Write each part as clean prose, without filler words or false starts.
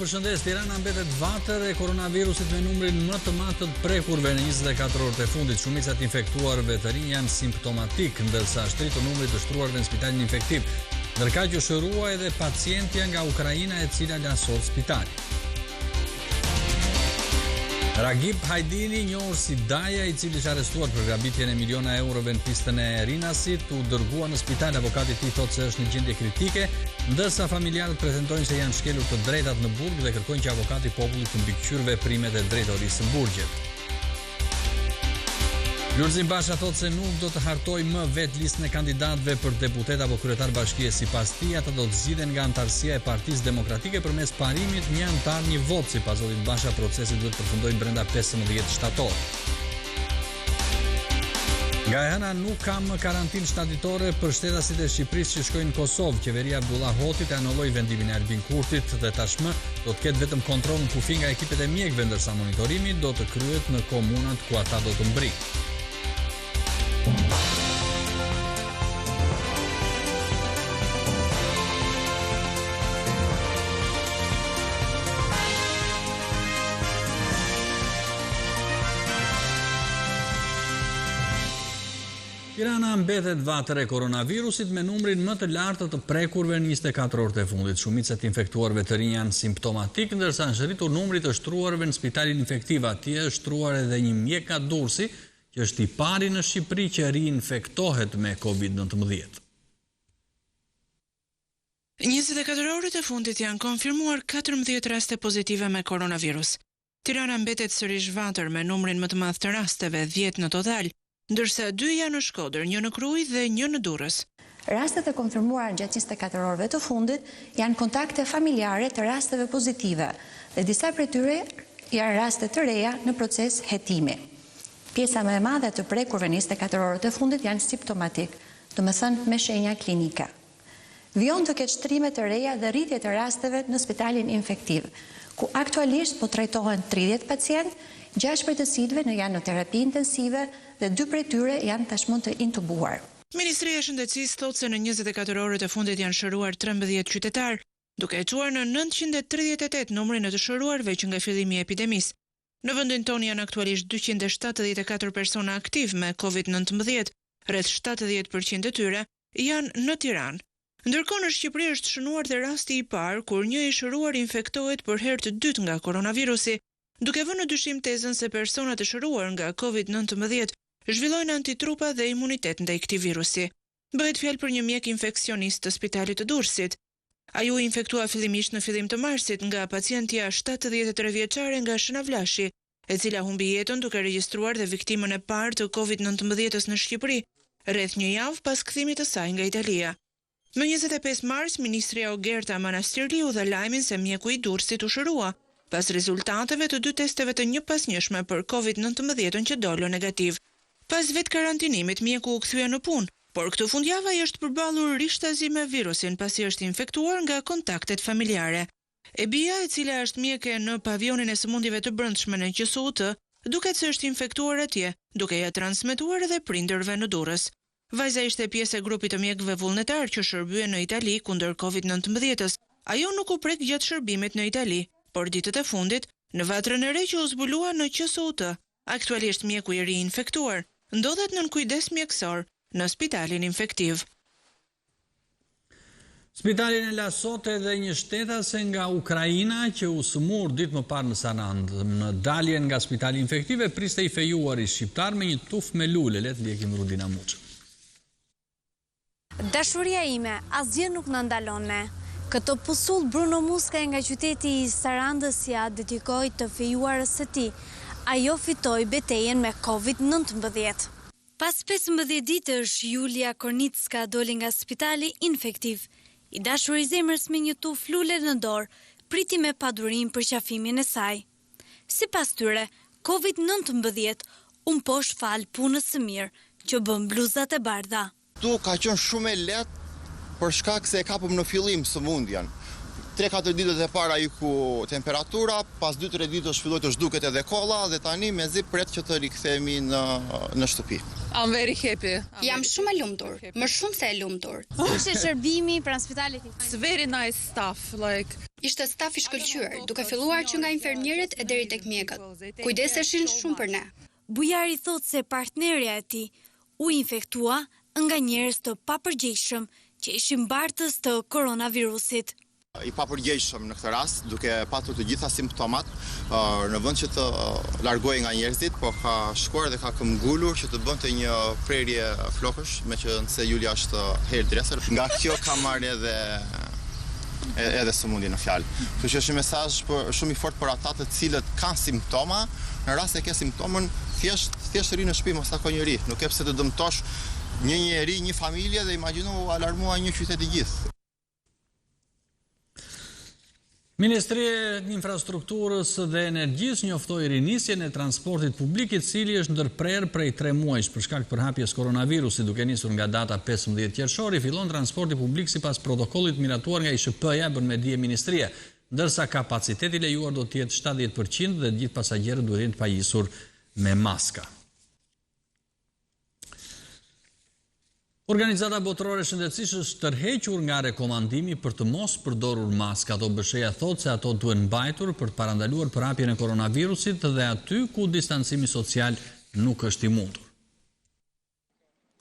përshëndes. Tirana mbetet vatër e koronavirusit me numrin më të madh të prekurve në 24 orët e fundit. Shumica të infektuarve të rinj janë simptomatik, ndërsa është rritur numri të shtruarve në spitalin infektiv. Ndërkaq u shërua edhe pacientja nga Ukraina e cila la sot spitali. Ragip Hajdini, njohur si Daja, i cili është arrestuar për grabitjen e miliona eurove në pistën e Rinasit, u dërgua në spital. Avokati i tij thotë se është në gjendje kritike, ndërsa familjarët pretendojnë se janë shkelur të drejtat në burg dhe kërkojnë që avokati i popullit të mbikëqyrë veprimet e drejtorisë së burgjit. Lulzim Basha thotë se nuk do të hartoj më vetë listën e kandidatëve për deputet apo kryetar bashkie. Sipas tij, ata do të zgjidhen nga antarësia e Partisë Demokratike përmes parimit një antar një vot. Sipas zotit Basha, procesi duhet përfundojë brenda 15 shtator. Nga e hëna nuk ka më karantinë shtatitore për shtetasit e Shqipërisë që shkojnë në Kosovë. Qeveria Abdullah Hotit e anulloi vendimin e Albin Kurtit dhe tashmë do të ketë vetëm kontroll në kufi nga ekipet e mjekëve, ndërsa monitorimi do të kryhet në komunat ku ata do të mbrijnë. Tirana mbetet vatër e koronavirusit me numrin më të lartë të prekurve në 24 orët e fundit. Shumica të infektuarve të rinj janë simptomatik, ndërsa është rritur numri të shtruarve në spitalin infektiv. Atje është shtruar edhe një mjek nga Durrësi, që është i pari në Shqipëri që rinfektohet me COVID-19. 24 orët e fundit janë konfirmuar 14 raste pozitive me koronavirus. Tirana mbetet sërish vatër me numrin më të madh të rasteve, 10 në total, ndërsa 2 janë në Shkodër, 1 në Krujë dhe 1 në Durrës. Rastet e konfirmuar gjatë 24 orëve të fundit janë kontakte familjare të rasteve pozitive dhe disa prej tyre janë raste të reja në proces hetimi. Pjesa më e madhe të prekurve në 24 orët e fundit janë simptomatik, do të thënë me shenja klinike. Vijon të ketë shtrime të reja dhe rritje të rasteve në spitalin infektiv, ku aktualisht po trajtohen 30 pacient, 6 prej të cilëve janë në terapi intensive dhe 2 prej tyre janë tashmë të intubuar. Ministria e Shëndetësisë thotë se në 24 orët e fundit janë shëruar 13 qytetar, duke e quar në 938 numrin e të shëruarve që nga fillimi i epidemisë. Në vendin tonë janë aktualisht 274 persona aktiv me COVID-19, rreth 70% e tyre janë në Tiranë. Ndërkohë në Shqipëri është shënuar dhe rasti i parë kur një i shëruar infektohet për herë të dytë nga koronavirusi, duke vënë në dyshim tezën se personat e shëruar nga COVID-19 zhvillojnë antitrupa dhe imunitet ndaj këtij virusi. Bëhet fjalë për një mjek infeksionist të spitalit të Durrësit. Ai u infektua fillimisht në fillim të marsit nga pacientja 73 vjeçare nga Shënavlashi, e cila humbi jetën duke regjistruar dhe viktimën e parë të COVID-19 në Shqipëri, rreth një javë pas kthimit të saj nga Italia. Më 25 mars, ministria Ogerta Manastirliu dha lajmin se mjeku i Durrësit u shërua, pas rezultateve të 2 testeve të njëpasnjëshme për COVID-19 që dolën negativ. Pas vetë karantinimit, mjeku u kthye në punë, por këtë fundjavë ai është përballur rishtazi me virusin pasi është infektuar nga kontaktet familjare. E bia, e cila është mjeke në pavionin e sëmundjeve të brendshme në QSUT, duket se është infektuar atje, duke ja transmetuar edhe prindërve në Durrës. Vajza ishte pjesë e grupit të mjekëve vullnetar që shërbyen në Itali kundër COVID-19-s. Ajo nuk u prek gjatë shërbimit në Itali, por ditët e fundit në vatrën e re që u zbulua në QSUT. Aktualisht mjeku i ri infektuar ndodhet nën kujdes mjekësor në spitalin infektiv. Spitalin e la sot edhe një shtetase nga Ukraina që u sëmur ditë më parë në Sanand. Në daljen nga spitali infektiv e priste i fejuari shqiptar me një tuf me lule. Le të ndjekim Rudina Muçë. Dashuria ime asgjë nuk na ndalon ne. Këto pusull Bruno Muska nga qyteti i Sarandës ja dedikoi të fejuarës së tij. Ajo fitoi betejën me COVID-19. Pas 15 ditësh, Julia Kornicka doli nga spitali infektiv. I dashur i zemrës me një tuf lule në dorë, priti me padurim për qafimin e saj. Sipas tyre, COVID-19 posh fal punës së mirë që bën bluzat e bardha. Tu ka qenë shumë e lehtë për shkak se e kapëm në fillim sëmundjen. 3-4 ditët e para iku temperatura, pas 2-3 ditësh filloi të zhduket edhe kolla dhe tani mezi pret që të rikthehemi në shtëpi. I'm very happy. Jam shumë e lumtur, më shumë se e lumtur. Ishte shërbimi pranë spitalit? It's very nice stuff, like Ishte staf i shkëlqyer, duke filluar që nga infermierët e deri tek mjekët. Kujdeseshin shumë për ne. Bujari thot se partnerja e tij u infektua nga njerëz të papërgjegjshëm që ishin bartës të koronavirusit. I papërgjegjshëm në këtë rast, duke patur të gjitha simptomat, në vend që të largohej nga njerëzit, po ka shkuar dhe ka këmbgulur që të bënte një prerje flokësh, me që nëse Julia është hairdresser. Nga kjo ka marrë edhe sëmundje në fjalë. Kështu që është një mesazh shumë i fortë për ata të cilët kanë simptoma, në rast se ke simptomën, thjesht ri në shtëpi, mos tako njëri. Nuk e pse të dëmtosh një njeri, një familje dhe imagjino alarmua një qytet i gjithë. Ministria e Infrastrukturës dhe Energjisë njoftoi rinisjen e transportit publik, i cili është ndërprerë prej 3 muajsh për shkak të përhapjes koronavirusit. Duke nisur nga data 15 Qershori, fillon transporti publik sipas protokollit miratuar nga shpejta bën me dije ministria, ndërsa kapaciteti lejuar do të jetë 70% dhe gjithë pasagerët duhet të jenë të pajisur me maska. Organizata botërore e shëndetësisë është tërhequr nga rekomandimi për të mos përdorur maska. OBSH-ja thotë se ato duhen mbajtur për të parandaluar përhapjen e koronavirusit dhe aty ku distancimi social nuk është i mundur.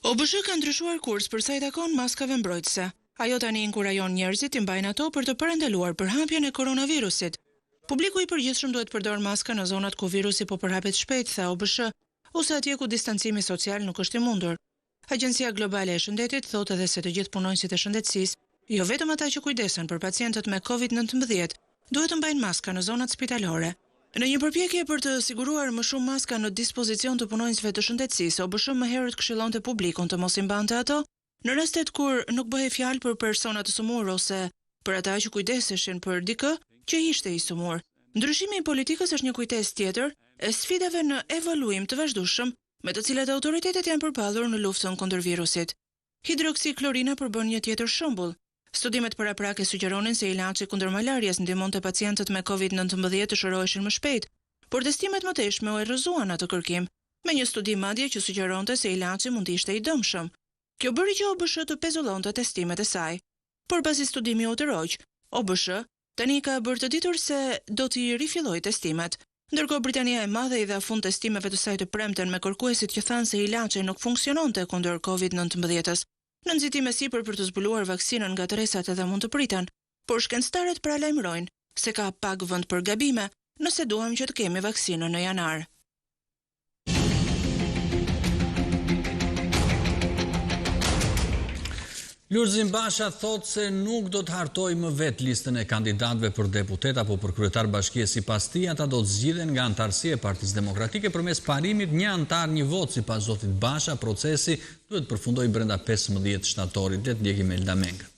OBSH ka ndryshuar kurs për sa i takon maskave mbrojtëse. Ajo tani inkurajon njerëzit të mbajnë ato për të parandaluar përhapjen e koronavirusit. Publiku i përgjithshëm duhet përdor maska në zonat ku virusi po përhapet shpejt, tha OBSH, ose atje ku distancimi social nuk është i mundur. Agjencia Globale e Shëndetit thotë edhe se të gjithë punonjësit e shëndetësisë, jo vetëm ata që kujdesen për pacientët me COVID-19, duhet të mbajnë maska në zonat spitalore. Në një përpjekje për të siguruar më shumë maska në dispozicion të punonjësve të shëndetësisë, OBSH më herët këshillonte publikun të mos i mbante ato në rastet kur nuk bëhej fjalë për persona të sëmurë ose për ata që kujdeseshin për dikë që ishte i sëmurë. Ndryshimi i politikës është një kujtesë tjetër e sfidave në evaluim të vazhdueshëm me të cilat autoritetet janë përpallur në luftën kundër virusit. Hidroksiklorina përbën një tjetër shembull. Studimet paraprake sugjeronin se ilaçi kundër malarjes ndihmonte pacientët me COVID-19 të shëroheshin më shpejt, por testimet më tashme u errëzuan atë kërkim, me një studi madje që sugjeronte se ilaçi mund të ishte i dëmshëm. Kjo bëri që OBSH të pezullonte testimet e saj. Por pasi studimi u tërhoq, OBSH tani ka bërë të ditur se do t'i rifillojë testimet. Ndërkohë Britania e Madhe i dha fund testimeve të saj të premten me kërkuesit që thanë se ilaçi nuk funksiononte kundër COVID-19-s. Në nxitime sipër për të zbuluar vaksinën nga tresat edhe mund të priten, por shkencëtarët paralajmërojnë se ka pak vend për gabime nëse duam që të kemi vaksinën në janar. Lulzim Basha thotë se nuk do të hartojë më vetë listën e kandidatëve për deputet apo për kryetar bashkie. Sipas tij, ata do të zgjidhen nga antarësia e Partisë Demokratike përmes parimit një antar një vot. Sipas zotit Basha, procesi duhet përfundojë brenda 15 shtatorit. Le të ndjekim Elda Menga.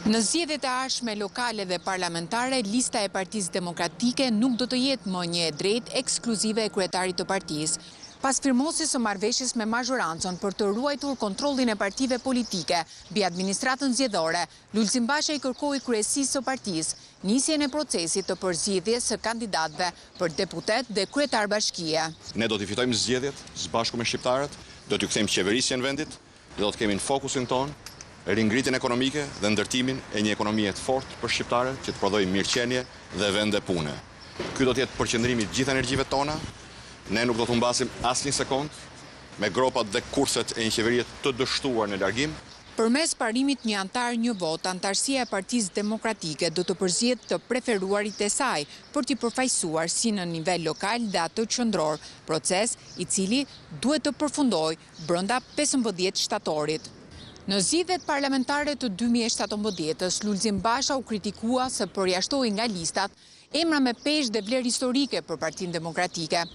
Në zgjedhjet e ardhshme lokale dhe parlamentare, lista e Partisë Demokratike nuk do të jetë më një e drejtë ekskluzive e kryetarit të partisë. Pas firmosjes së marrëveshjes me mazhorancën për të ruajtur kontrollin e partive politike mbi administratën zgjedhore, Lulzim Basha i kërkoi kryesisë së partisë nisjen e procesit të përzgjedhjes së kandidatëve për deputet dhe kryetar bashkie. Ne do t'i fitojmë zgjedhjet së bashku me shqiptarët, do t'ju kthejmë qeverisjen në vendit, do të kemi në fokusin ton ringritjen ekonomike dhe ndërtimin e një ekonomie të fortë për shqiptarët që të prodhojë mirëqenie dhe vende pune. Ky do të jetë përqendrimi i gjithë energjive tona. Ne nuk do të humbasim asnjë sekond me gropat dhe kurset e një qeverie të dështuar në largim. Përmes parimit një antar një vot, antarësia e Partisë Demokratike do të përzgjedhë të preferuarit e saj për t'i përfaqësuar si në nivel lokal dhe atë qendror, proces i cili duhet të përfundojë brenda 15 shtatorit. Në zgjedhjet parlamentare të 2017-s, Lulzim Basha u kritikua se përjashtoi nga listat emra me peshë dhe vlerë historike për Partinë Demokratike.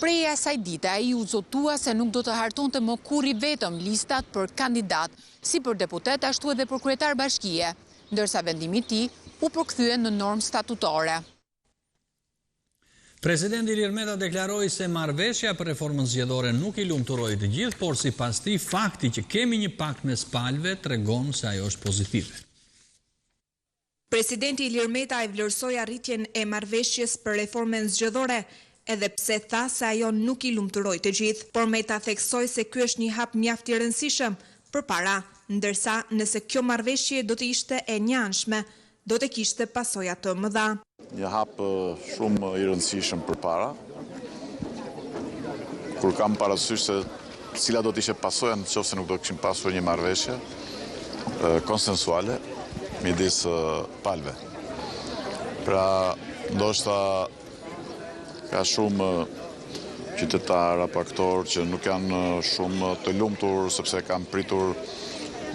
Prej asaj dite, ai u zotua se nuk do të hartonte më kurrë vetëm listat për kandidat, si për deputet ashtu edhe për kryetar bashkie, ndërsa vendimi i tij u përkthye në normë statutare. Presidenti Ilir Meta deklaroi se marrëveshja për reformën zgjedhore nuk i lumturoi të gjithë, por sipas tij fakti që kemi një pakt mes palëve tregon se ajo është pozitive. Presidenti Ilir Meta e vlerësoi arritjen e marrëveshjes për reformën zgjedhore, edhe pse tha se ajo nuk i lumturoi të gjithë, por Meta theksoi se ky është një hap mjaft i rëndësishëm përpara, ndërsa nëse kjo marrëveshje do të ishte e njanshme, do të kishte pasoja të mëdha. Një hap shumë i rëndësishëm përpara, kur kam parasysh se cila do të ishte pasoja nëse nuk do të kishim pasur një marrëveshje konsensuale midis palëve. Pra, ndoshta ka shumë qytetar apo aktor që nuk janë shumë të lumtur sepse kanë pritur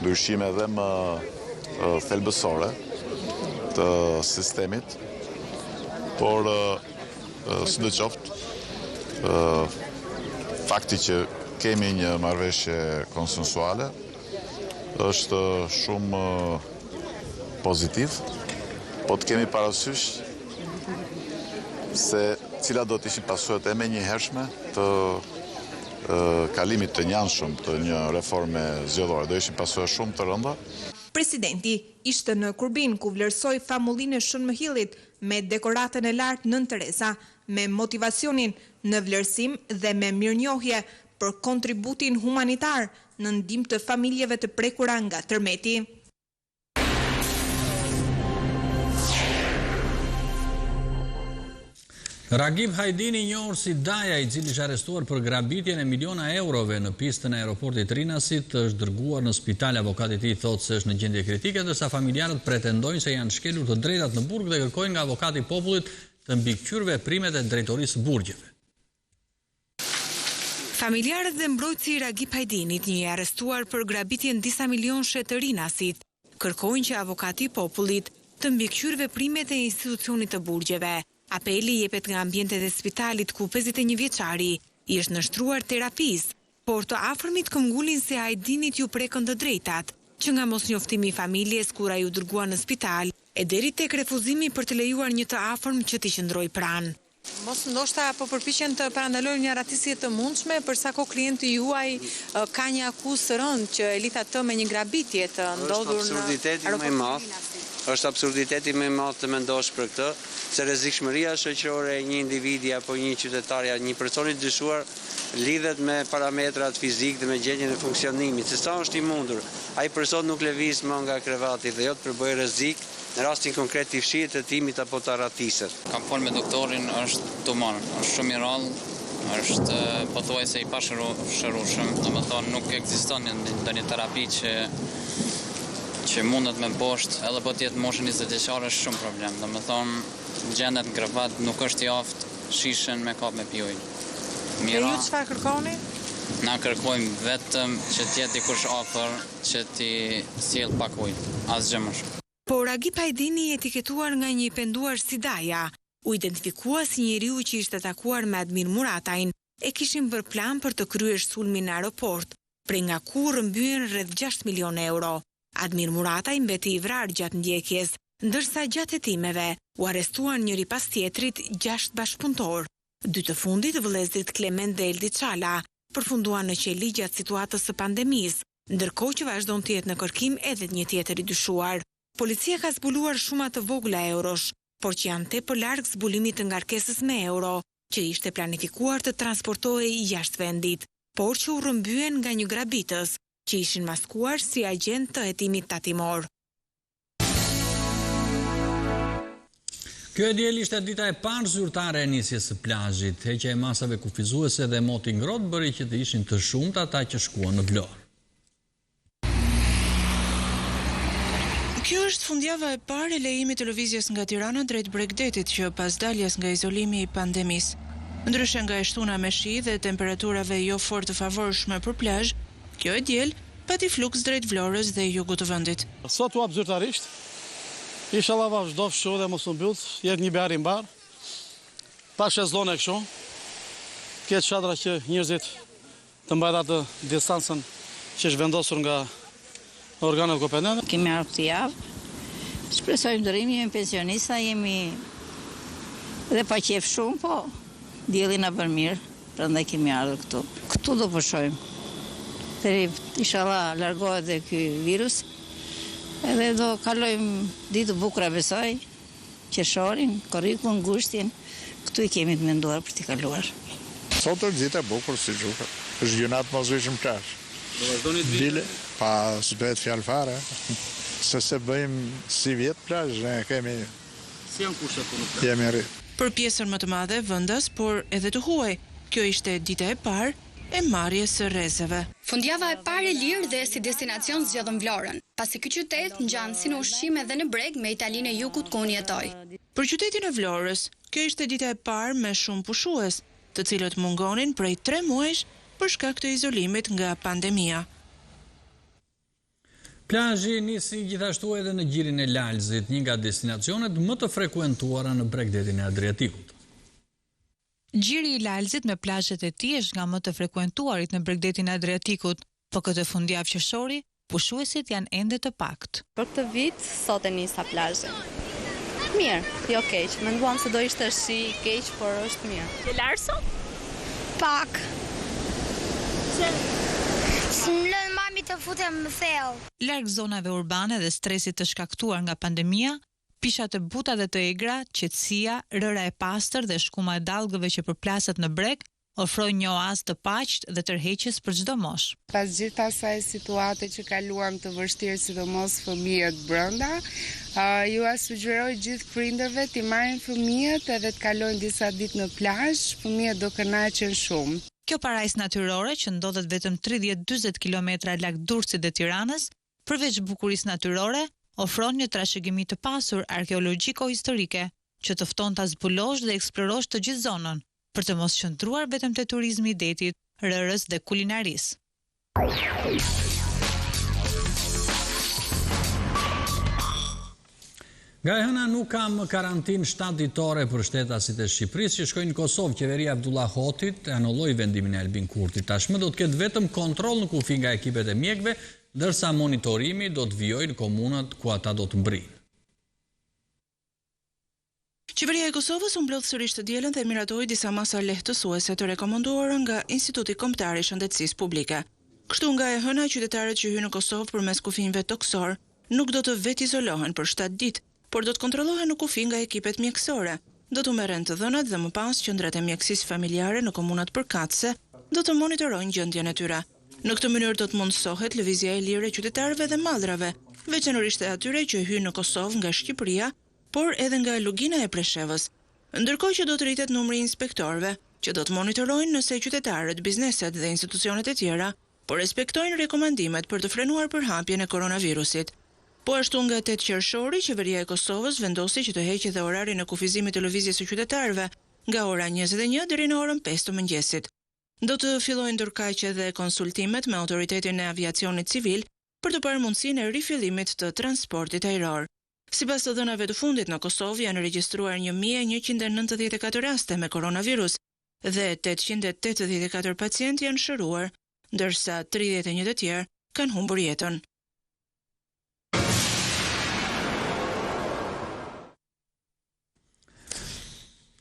ndryshime edhe më thelbësore të sistemit, por sidoqoftë fakti që kemi një marrëveshje konsensuale është shumë pozitiv, po të kemi parasysh se cila do të ishin pasojat e menjëhershme të kalimit të njanshëm të një reforme zgjedhore. Do ishin pasoja shumë të rënda. Presidenti ishte në Kurbin ku vlerësoi famullinë e Shënmëhillit me dekoratën e lartë Nën Teresa, me motivacionin në vlerësim dhe me mirënjohje për kontributin humanitar në ndihmë të familjeve të prekura nga tërmeti. Ragib Hajdini, njohur si Daja, i cili është arrestuar për grabitjen e miliona eurove në pistën e aeroportit Rinasit, është dërguar në spital. Avokati i tij thotë se është në gjendje kritike, ndërsa familjarët pretendojnë se janë shkelur të drejtat në burg dhe kërkojnë nga avokati i popullit të mbikëqyrë veprimet e drejtorisë burgjeve. Familjarët dhe mbrojtësi i Ragib Hajdinit, një i arrestuar për grabitjen disa milionëshe të Rinasit, kërkojnë që avokati i popullit të mbikëqyrë veprimet e institucionit të burgjeve. Apeli jepet nga ambientet e spitalit ku 51 vjeçari i është nështruar terapis, por të afërmit këmbgulin se Hajdinit ju prekën të drejtat, që nga mosnjoftimi i familjes kura ju dërgua në spital, e deri tek refuzimi për të lejuar një të afërm që t'i qëndroj pranë. Mos ndoshta po përpiqen të parandalojnë një ratisje të mundshme, përsa ko klienti juaj ka një akuzë të rëndë që e lidha të me një grabitje të ndodhur në aeroportin. Është absurditeti më i madh të mendosh për këtë, se rrezikshmëria shoqërore e një individi apo një qytetari, një personi të dyshuar lidhet me parametrat fizik dhe me gjendjen e funksionimit. Se sa është i mundur, ai person nuk lëviz më nga krevati dhe jo të përbëj rrezik në rastin konkret të fshihet të timit apo të arratiset. Kam folur me doktorin, është tumor, është shumë i rrallë, është pothuajse i pashërueshëm, domethënë nuk ekziston ndonjë terapi që mundet me boshtë, edhe po tjetë moshën 20 vjeçare është shumë problem. Domethënë gjendet në krevat nuk është i aftë, shishen me kap me pi ujë. Dhe ju çfarë kërkoni? Na kërkojmë vetëm që t'jetë dikush afër që t'i sjell pak ujë, asgjë më shumë. Por Ragib Hajdini, etiketuar nga një penduar si Daja, u identifikua si njeriu që ishte takuar me Admir Muratajn, e kishin bërë plan për të kryer sulmin në aeroport, prej nga ku rrëmbyen rreth 6 milion euro. Admir Murataj mbeti i vrarë gjatë ndjekjes, ndërsa gjatë hetimeve u arrestuan njëri pas tjetrit 6 bashkëpunëtor. Dy të fundit, vëllezërit Klement dhe Eldi Çala, përfunduan në qeli gjatë situatës së pandemisë, ndërkohë që vazhdon të jetë në kërkim edhe një tjetër i dyshuar. Policia ka zbuluar shuma të vogla eurosh, por që janë tepër larg zbulimit të ngarkesës me euro, që ishte planifikuar të transportohej jashtë vendit, por që u rrëmbyen nga një grabitës, që ishin maskuar si agent të hetimit tatimor. Kjo e diel ishte dita e parë zyrtare e nisjes së plazhit. Heqja e masave kufizuese dhe moti ngrohtë bëri që të ishin të shumtë ata që shkuan në Vlorë. Kjo është fundjava e parë e lejimit të lëvizjes nga Tirana drejt Bregdetit që pas daljes nga izolimi i pandemisë. Ndryshe nga e shtuna me shi dhe temperaturave jo fort të favorshme për plazh, kjo e diel pati fluks drejt Vlorës dhe jugut të vendit. Sot u hap zyrtarisht. Inshallah vazhdo fshu dhe mos u mbyll, jetë një behar i mbar. Pa shezllone kështu. Këtë çadra që njerëzit të mbajnë atë distancën që është vendosur nga organet kompetente. Kemi ardhur këtë javë. Shpresojmë ndërrimi, jemi pensionista, jemi dhe pa qef shumë, po dielli na bën mirë, prandaj kemi ardhur këtu. Këtu do pushojmë. Deri inshallah largohet dhe ky virus Edhe do kalojmë ditë bukura besoj, Qershorin, Korrikun, Gushtin, këtu I kemi të menduar për t'i kaluar. Sot është ditë e bukur si gjuhë. Është gjunat mos vishëm plash. Do vazhdoni të vini? Pa s'bëhet fjalë fare. Se bëjmë si vjet plash, ne kemi. Si janë kushtet për në plash? Jemi rrit. Për pjesën më të madhe vendas, por edhe të huaj. Kjo ishte dita e parë e marrjes së rrezeve. Fundjava e parë e lirë dhe si destinacion zgjedhëm Vlorën, pasi ky qytet ngjan si në ushqim edhe në breg me Italinë e Jugut ku unë jetoj. Për qytetin e Vlorës, kjo ishte dita e parë me shumë pushues, të cilët mungonin prej 3 muajsh për shkak të izolimit nga pandemia. Plazhi nisi gjithashtu edhe në gjirin e Lalzit, një nga destinacionet më të frekuentuara në bregdetin e Adriatikut. Gjiri I Lalzit me plazhet e tij është nga më të frekuentuarit në bregdetin e Adriatikut, por këtë fundjavë qershori, pushuesit janë ende të pakt. Për këtë vit sot e nisa plazhin. Mirë, jo keq. Menduam se do ishte shi keq, por është mirë. Ke larë sot? Pak. Më lënë mami të futem më thellë. Larg zonave urbane dhe stresit të shkaktuar nga pandemia, pisha të buta dhe të egra, qetësia, rëra e pastër dhe shkuma e dallgëve që përplaset në breg, ofrojnë një oazë të paqët dhe tërheqjes për çdo moshë. Pas gjithë asaj situate që kaluam të vështirë, sidomos fëmijët brenda, ju sugjeroj gjithë prindërve të marrin fëmijët edhe të kalojnë disa ditë në plazh, fëmijët do kënaqen shumë. Kjo parajsë natyrore që ndodhet vetëm 30-40 kilometra larg Durrësit dhe Tiranës, përveç bukurisë natyrore, ofron një trashëgimi të pasur arkeologjiko-historike që të fton ta zbulosh dhe eksplorosh të gjithë zonën, për të mos qëndruar vetëm te turizmi I detit, rërës dhe kulinarisë. Nga e hëna nuk kam karantinë 7 ditore për shtetasit e Shqipërisë që shkojnë në Kosovë. Qeveria Abdullah Hotit anulloi vendimin e Albin Kurtit. Tashmë do të ketë vetëm kontroll në kufi nga ekipet e mjekëve, ndërsa monitorimi do të vijojë në komunat ku ata do të mbrijnë. Qeveria e Kosovës u mblodh sërish të dielën dhe miratoi disa masa lehtësuese të rekomanduara nga Instituti Kombëtar I Shëndetësisë Publike. Kështu nga e hëna qytetarët që hyjnë në Kosovë përmes kufinjve toksor nuk do të vetë izolohen për 7 ditë, por do të kontrollohen në kufi nga ekipet mjekësore. Do të merren të dhënat dhe më pas qendrat e mjekësisë familjare në komunat përkatëse do të monitorojnë gjendjen e tyre. Në këtë mënyrë do të mundësohet lëvizja e lirë e qytetarëve dhe mallrave, veçanërisht e atyre që hyjnë në Kosovë nga Shqipëria, por edhe nga Lugina e Preshevës. Ndërkohë që do të rritet numri I inspektorëve, që do të monitorojnë nëse qytetarët, bizneset dhe institucionet e tjera po respektojnë rekomandimet për të frenuar përhapjen e koronavirusit. Po ashtu nga 8 qershori, qeveria e Kosovës vendosi që të heqë dhe orarin e kufizimit të lëvizjes së qytetarëve nga ora 21 deri në orën 5 të mëngjesit. Do të fillojnë ndërkaq edhe konsultimet me autoritetin e aviacionit civil për të parë mundësinë e rifillimit të transportit ajror. Sipas të dhënave të fundit në Kosovë janë regjistruar 1194 raste me koronavirus dhe 884 pacientë janë shëruar, ndërsa 31 të tjerë kanë humbur jetën.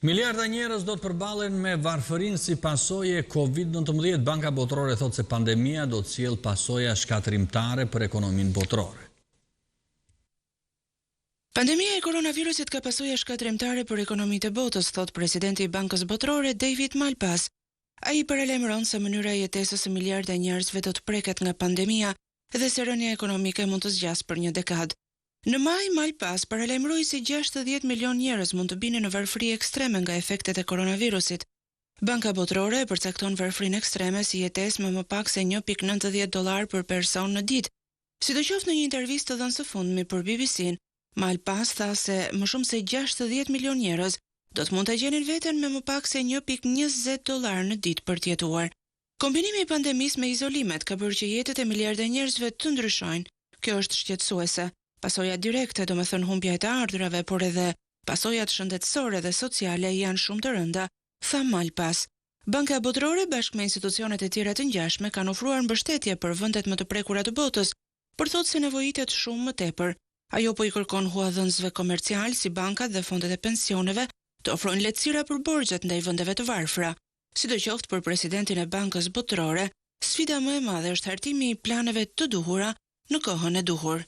Miliarda njerëz do të përballen me varfërinë si pasojë e Covid-19. Banka Botërore thotë se pandemia do të sjellë pasoja shkatërrimtare për ekonominë botërore. Pandemia e koronavirusit ka pasoja shkatërrimtare për ekonomitë e botës, thot presidenti I Bankës Botërore David Malpass. Ai paralajmëron se mënyra e jetesës së miliarda njerëzve do të preket nga pandemia dhe se rënja ekonomike mund të zgjasë për një dekadë. Në maj, Malpass paralajmëroi se 60 milion njerëz mund të binin në varfëri ekstreme nga efektet e koronavirusit. Banka Botërore e përcakton varfërinë ekstreme si jetesë me më pak se $1.90 për person në ditë. Sidoqoftë në një intervistë të dhënë së fundmi për BBC-n, Malpass tha se më shumë se 60 milion njerëz do të mund të gjenin veten me më pak se $1.20 në ditë për të jetuar. Kombinimi I pandemisë me izolimet ka bërë që jetët e miliarda njerëzve të ndryshojnë. Kjo është shqetësuese. Pasojat direkte, do me thënë humbja e të ardhurave, por edhe pasojat shëndetësore dhe sociale janë shumë të rënda, tha Malpass. Banka Botërore bashkë me institucionet e tjera të ngjashme kanë ofruar mbështetje për vendet më të prekura të botës, por thotë se nevojitet shumë më tepër. Ajo po I kërkon huadhënësve komercial si bankat dhe fondet e pensioneve të ofrojnë lehtësira për borxhet ndaj vendeve të varfra. Sidoqoftë për presidentin e Bankës Botërore, sfida më e madhe është hartimi I planeve të duhura në kohën e duhur.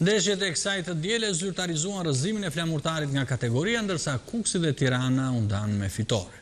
Ndeshjet e kësaj të diele zyrtarizuan rrëzimin e flamurtarit nga kategoria, ndërsa Kuksi dhe Tirana u ndan me fitore.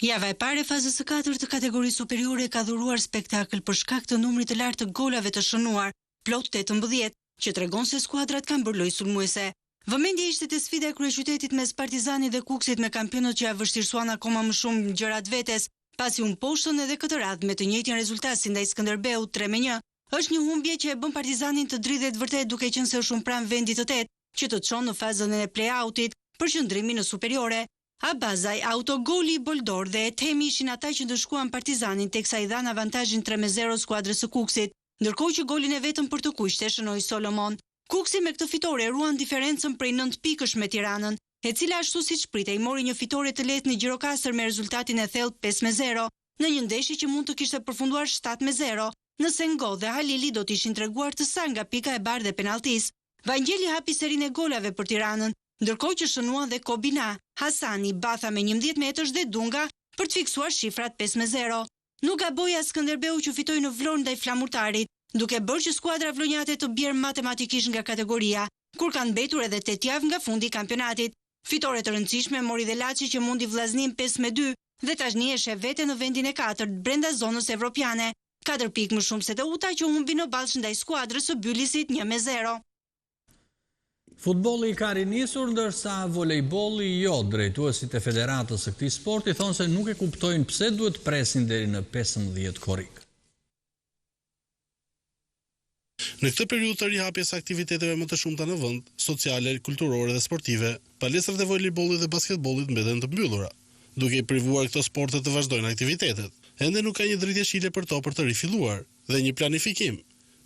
Java e parë e fazës së 4 të kategorisë superiore ka dhuruar spektakël për shkak të numrit të lartë të golave të shënuar, plot 18, që tregon se skuadrat kanë bërë lojë sulmuese. Vëmendja ishte te sfida e kryeqytetit mes Partizanit dhe Kuksit me kampionët që ja vështirësuan akoma më shumë gjërat vetes, pasi u mposhtën edhe këtë radhë me të njëjtin rezultat si ndaj Skënderbeut 3-1. Është një humbje që e bën Partizanin të dridhet vërtet duke qenë se është pranë vendit të 8, që të çon në fazën e play-outit për qëndrimin në superiore. Abazaj, autogoli i Boldor dhe Etemi ishin ata që ndëshkuan Partizanin teksa i dhan avantazhin 3-0 skuadrës së Kuksit, ndërkohë që golin e vetëm për të kuqte shënoi Solomon. Kuksi me këtë fitore ruan diferencën prej 9 pikësh me Tiranën, e cila ashtu siç pritej mori një fitore të lehtë në Gjirokastër me rezultatin e thellë 5-0, në një ndeshje që mund të kishte përfunduar 7-0, nëse Ngo dhe Halili do të ishin treguar të sa nga pika e bardhë e penaltis. Vangjeli hapi serinë e golave për Tiranën, ndërkohë që shënuan dhe Kobina, Hasani, Batha me 11 metësh dhe Dunga për të fiksuar shifrat 5-0. Nuk gaboi as Skënderbeu që fitoi në Vlorë ndaj Flamurtarit, duke bërë që skuadra vlonjate të bjerë matematikisht nga kategoria, kur kanë mbetur edhe 8 javë nga fundi i kampionatit. Fitore të rëndësishme mori dhe Laçi që mundi vllaznin 5-2 dhe tashni është e vete në vendin e 4 brenda zonës evropiane. 4 pikë më shumë se Teuta që humbi në ballsh ndaj skuadrës së Bylisit 1-0. Futbolli ka rinisur, ndërsa volejbolli jo. Drejtuesit e federatës së këtij sporti thonë se nuk e kuptojnë pse duhet presin deri në 15 korrik. Në këtë periudhë të rihapjes së aktiviteteve më të shumta në vend, sociale, kulturore dhe sportive, palestrat e volejbollit dhe basketbollit mbeten të mbyllura, duke i privuar këto sporte të vazhdojnë aktivitetet. Ende nuk ka një dritjeshile për to për të rifilluar dhe një planifikim.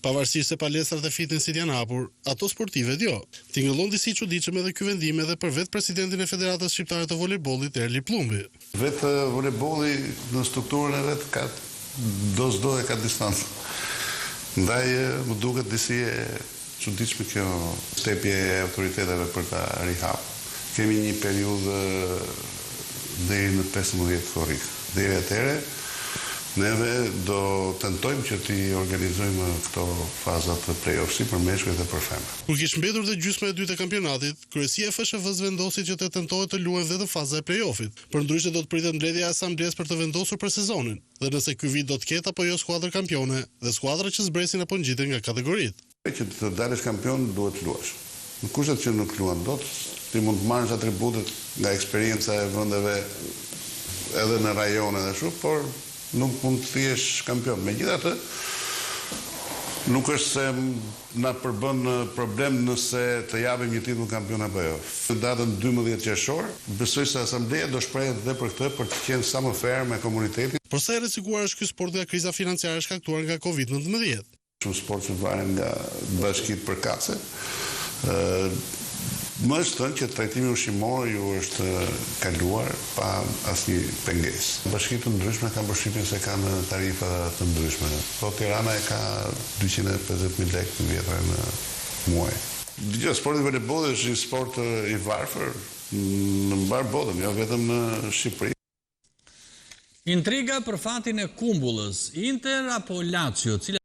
Pavarësisht se palestrat e fitnessit janë hapur, ato sportive jo. Tingëllon disi çuditshëm edhe ky vendim edhe për vetë presidentin e Federatës Shqiptare të Volejbollit, Erli Plumbi. Vetë volejbolli në strukturën e vet ka do e ka distancë. Ndaj më duket disi e çuditshme kjo stepje e autoriteteve për ta rihap. Kemi një periudhë deri në 15 korrik. Deri atëherë neve do tentojmë që t'i organizojmë këto fazat të play-off si për meshkujt dhe për femrat. Kur kish mbetur dhe gjysma e dytë e kampionatit, kryesia e FSHV-s vendosi që të tentohet të luajë dhe të faza e play-offit. Përndryshe do të pritet mbledhja e asamblesë për të vendosur për sezonin, dhe nëse ky vit do të ketë apo jo skuadër kampione dhe skuadra që zbresin apo ngjiten nga kategoritë. Që të dalësh kampion duhet të luash. Në kushtet që nuk luan dot, ti mund të marrësh atributet nga eksperienca e vendeve edhe në rajone dhe kështu, por nuk mund të thiesh kampion. Megjithatë, nuk është se na përbën problem nëse të japim një titull kampion apo jo. Në datën 12 qershor, besoj se asambleja do shprehet dhe për këtë për të qenë sa më fair me komunitetin. Por sa e rrezikuar është ky sport nga kriza financiare shkaktuar nga Covid-19? Shumë sport që varen nga bashkitë përkatëse. Më është thënë që trajtimi ushqimor ju është kaluar pa asnjë pengesë. Bashkitë të ndryshme kanë përshtypjen se kanë tarifa të ndryshme. Po Tirana e ka 250.000 lekë të vjetra në muaj. Dgjoj, sporti i volejbollit është një sport i varfër në mbar botën, jo vetëm në Shqipëri. Intriga për fatin e Kumbullës, Inter apo Lazio,